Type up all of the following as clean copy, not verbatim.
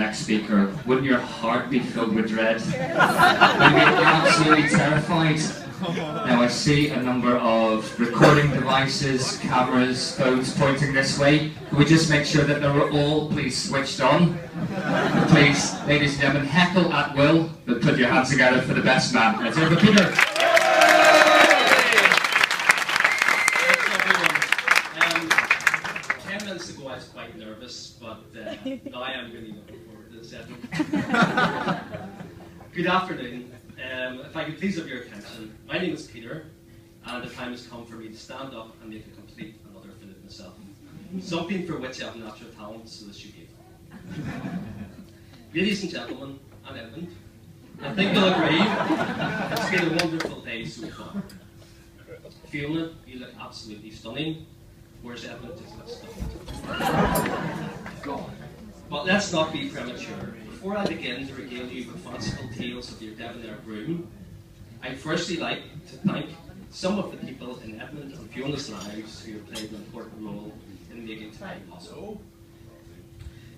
next speaker, wouldn't your heart be filled with dread? Would you be absolutely terrified? Now I see a number of recording devices, cameras, phones pointing this way. Could we just make sure that they're all please switched on? Please, ladies and gentlemen, heckle at will, but put your hands together for the best man. Let's hear for Peter. 10 minutes ago I was quite nervous, but now I am really looking forward to this evening. Good afternoon. If I could please have your attention, my name is Peter, and the time has come for me to stand up and make a complete and utter fool of myself. Something for which I have natural talent, so this should be. Ladies and gentlemen, and Edmund, I think you'll agree, it's been a wonderful day so far. Fiona, you look absolutely stunning, whereas Edmund just looks stunned. But let's not be premature. Before I begin to regale you with fanciful tales of your debonair groom, I'd firstly like to thank some of the people in Edmund and Fiona's lives who have played an important role in making today possible.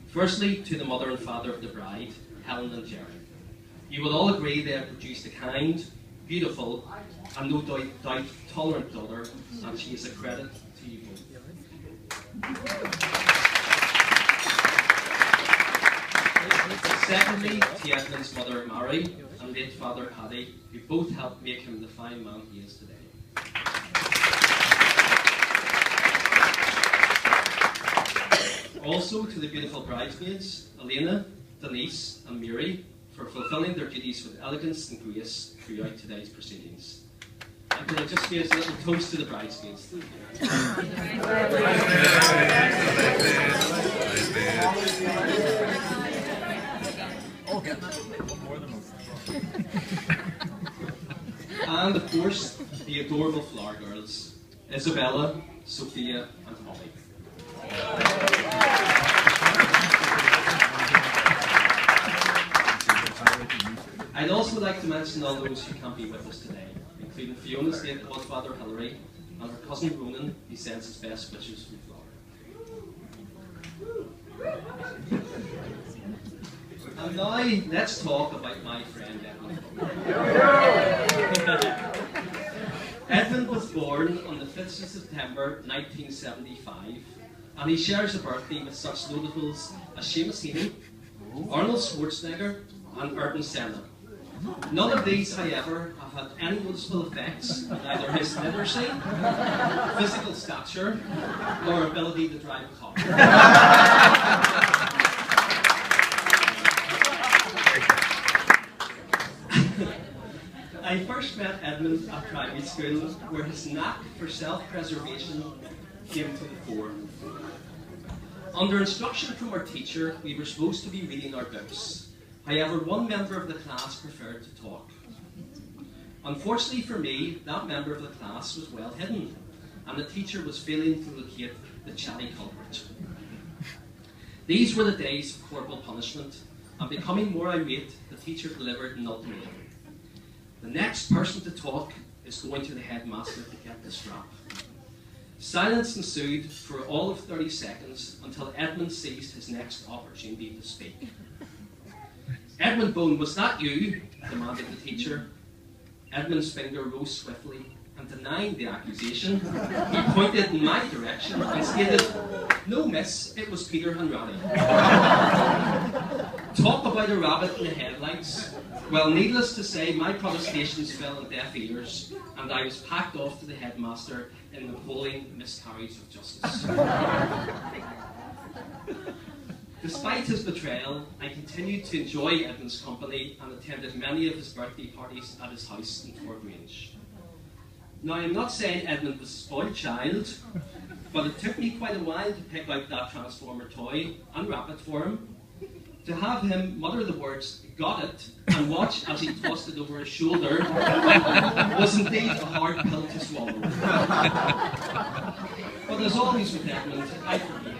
Firstly, to the mother and father of the bride, Helen and Jerry. You will all agree they have produced a kind, beautiful, and no doubt tolerant daughter, and she is a credit to you both. Secondly, to Edmund's mother, Mary, and late father, Paddy, who both helped make him the fine man he is today. Also to the beautiful bridesmaids, Elena, Denise, and Mary, for fulfilling their duties with elegance and grace throughout today's proceedings. And can I just give a little toast to the bridesmaids? And of course, the adorable flower girls, Isabella, Sophia, and Holly. I'd also like to mention all those who can't be with us today, including Fiona's late godfather Hilary and her cousin Ronan, who sends his best wishes from Florida. And now, let's talk about my friend Edmund. Edmund was born on the 5th of September 1975, and he shares a birthday with such notables as Seamus Heaney, Arnold Schwarzenegger, and Ayrton Senna. None of these, however, have had any noticeable effects on either his literacy, physical stature, or ability to drive a car. I first met Edmund at primary school, where his knack for self-preservation came to the fore. Under instruction from our teacher, we were supposed to be reading our books. However, one member of the class preferred to talk. Unfortunately for me, that member of the class was well hidden, and the teacher was failing to locate the chatty culprit. These were the days of corporal punishment, and becoming more irate, the teacher delivered an ultimatum. The next person to talk is going to the headmaster to get the strap. Silence ensued for all of 30 seconds until Edmund seized his next opportunity to speak. "Edmund Bone, was that you?" demanded the teacher. Edmund's finger rose swiftly, and denying the accusation, he pointed in my direction and stated, "No, miss, it was Peter Hanratty." Talk about a rabbit in the headlights. Well, needless to say, my protestations fell on deaf ears, and I was packed off to the headmaster in an appalling miscarriage of justice. Despite his betrayal, I continued to enjoy Edmund's company and attended many of his birthday parties at his house in Fort Grange. Now, I'm not saying Edmund was a spoiled child, but it took me quite a while to pick out that Transformer toy, unwrap it for him, to have him mutter the words, "Got it," and watch as he tossed it over his shoulder was indeed a hard pill to swallow. But as always with Edmund, I forgave.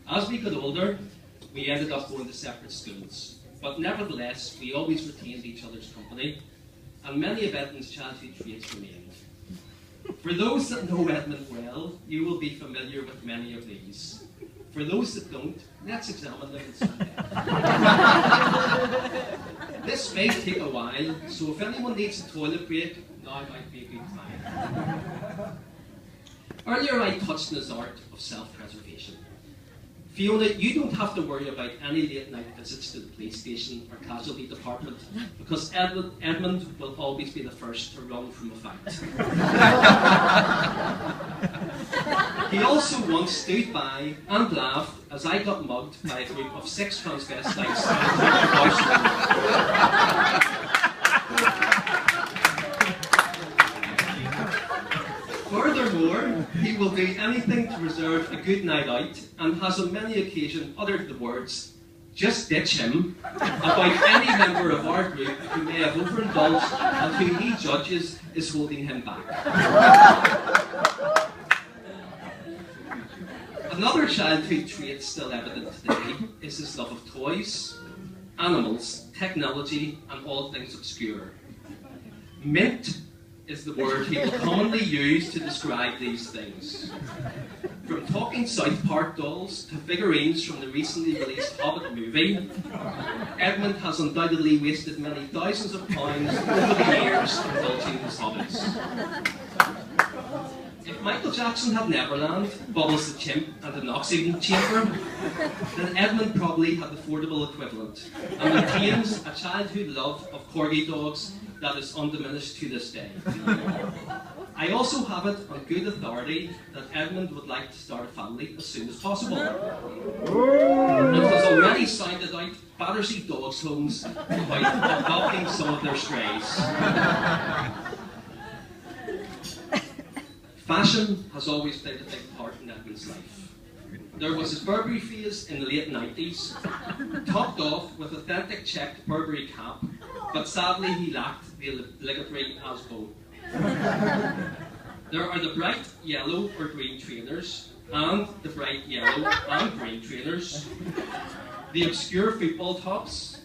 As we got older, we ended up going to separate schools, but nevertheless, we always retained each other's company. and many of Edmund's childhood traits remained. For those that know Edmund well, you will be familiar with many of these. For those that don't, let's examine them in some depth. This may take a while, so if anyone needs a toilet break, now might be a good time. Earlier I touched on his art of self-preservation. Fiona, you don't have to worry about any late night visits to the police station or casualty department because Edmund will always be the first to run from a fight. He also once stood by and laughed as I got mugged by a group of 6 transvestites. Furthermore, he will do anything to reserve a good night out and has on many occasions uttered the words, "Just ditch him," about any member of our group who may have overindulged and who he judges is holding him back. Another childhood trait still evident today is his love of toys, animals, technology, and all things obscure. Mint is the word he will commonly use to describe these things. From talking South Park dolls to figurines from the recently released Hobbit movie, Edmund has undoubtedly wasted many thousands of pounds over the years indulging his hobbies. If Michael Jackson had Neverland, Bubbles the Chimp, and an oxygen chamber, then Edmund probably had the affordable equivalent and maintains a childhood love of corgi dogs that is undiminished to this day. I also have it on good authority that Edmund would like to start a family as soon as possible. And has already sounded out Battersea Dogs Homes about adopting some of their strays. Fashion has always played a big part in Edmund's life. There was his Burberry phase in the late 90s, topped off with authentic checked Burberry cap, but sadly he lacked the obligatory Asbo. There are the bright yellow or green trainers, and the bright yellow and green trainers, the obscure football tops,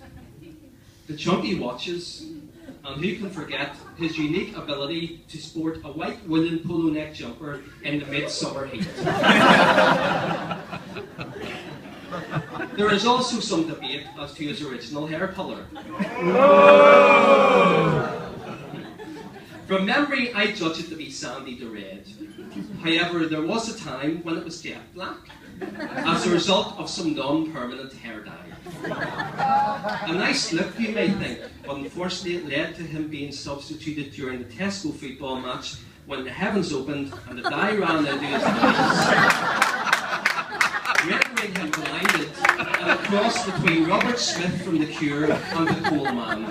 the chunky watches, and who can forget his unique ability to sport a white woolen polo neck jumper in the midsummer heat. There is also some debate as to his original hair colour. From memory, I judge it to be sandy to red. However, there was a time when it was jet black, as a result of some non-permanent hair dye. A nice look, you may think, but unfortunately it led to him being substituted during the Tesco football match when the heavens opened and the dye ran into his eyes, rendering him blinded and a cross between Robert Smith from The Cure and the Coal Man.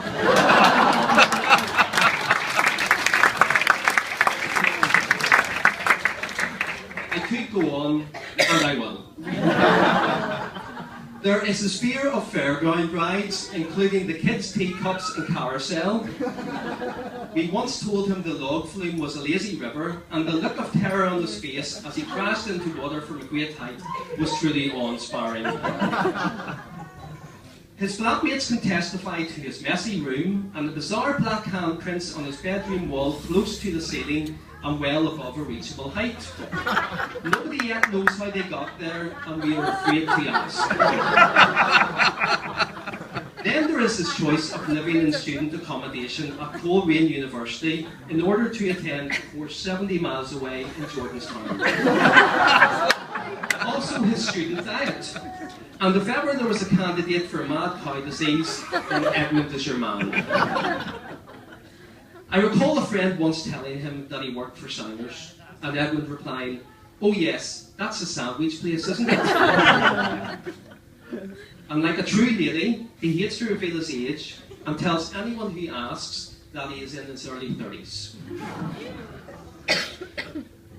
I could go on, and I will. There is a sphere of fairground rides, including the kids' teacups and carousel. We once told him the log flume was a lazy river, and the look of terror on his face as he crashed into water from a great height was truly awe-inspiring. His flatmates can testify to his messy room and the bizarre black handprints on his bedroom wall close to the ceiling and well above a reachable height. Nobody yet knows how they got there, and we are afraid to ask. Then there is his choice of living in student accommodation at Coleraine University in order to attend a course 70 miles away in Jordanstown. Also his student diet. And if ever there was a candidate for mad cow disease, then Edmund is your man. I recall a friend once telling him that he worked for Sounders, and Edmund replying, "Oh yes, that's a sandwich place, isn't it?" And like a true lady, he hates to reveal his age and tells anyone who asks that he is in his early 30s.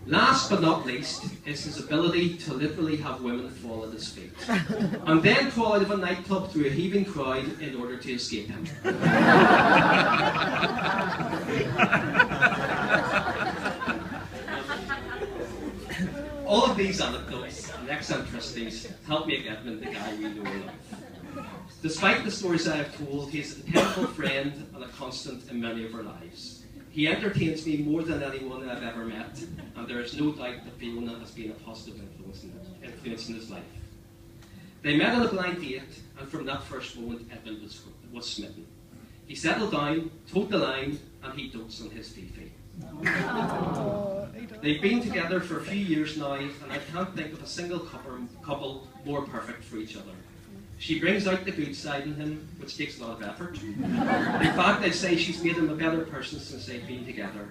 Last but not least is his ability to literally have women fall at his feet, and then crawl out of a nightclub through a heaving crowd in order to escape him. All of these anecdotes and eccentricities help make Edmund the guy we know and love. Despite the stories I have told, he is a dependable friend and a constant in many of our lives. He entertains me more than anyone I've ever met, and there is no doubt that Fiona has been a positive influence in his life. They met on a blind date, and from that first moment, Edmund was smitten. He settled down, towed the line, and he dotes on his Fifi. They've been together for a few years now, and I can't think of a single couple more perfect for each other. She brings out the good side in him, which takes a lot of effort. In fact, I'd say she's made him a better person since they've been together.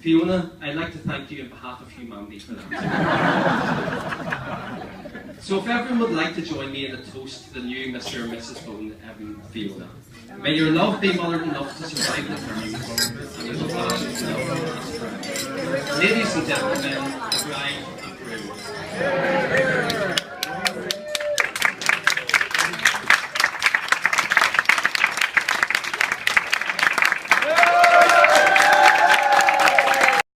Fiona, I'd like to thank you on behalf of humanity for that. So if everyone would like to join me in a toast to the new Mr. and Mrs. Bone, Edmund and Fiona. May your love be mothered enough to survive the terms, and your passion to love last forever. Ladies and gentlemen, the bride and groom.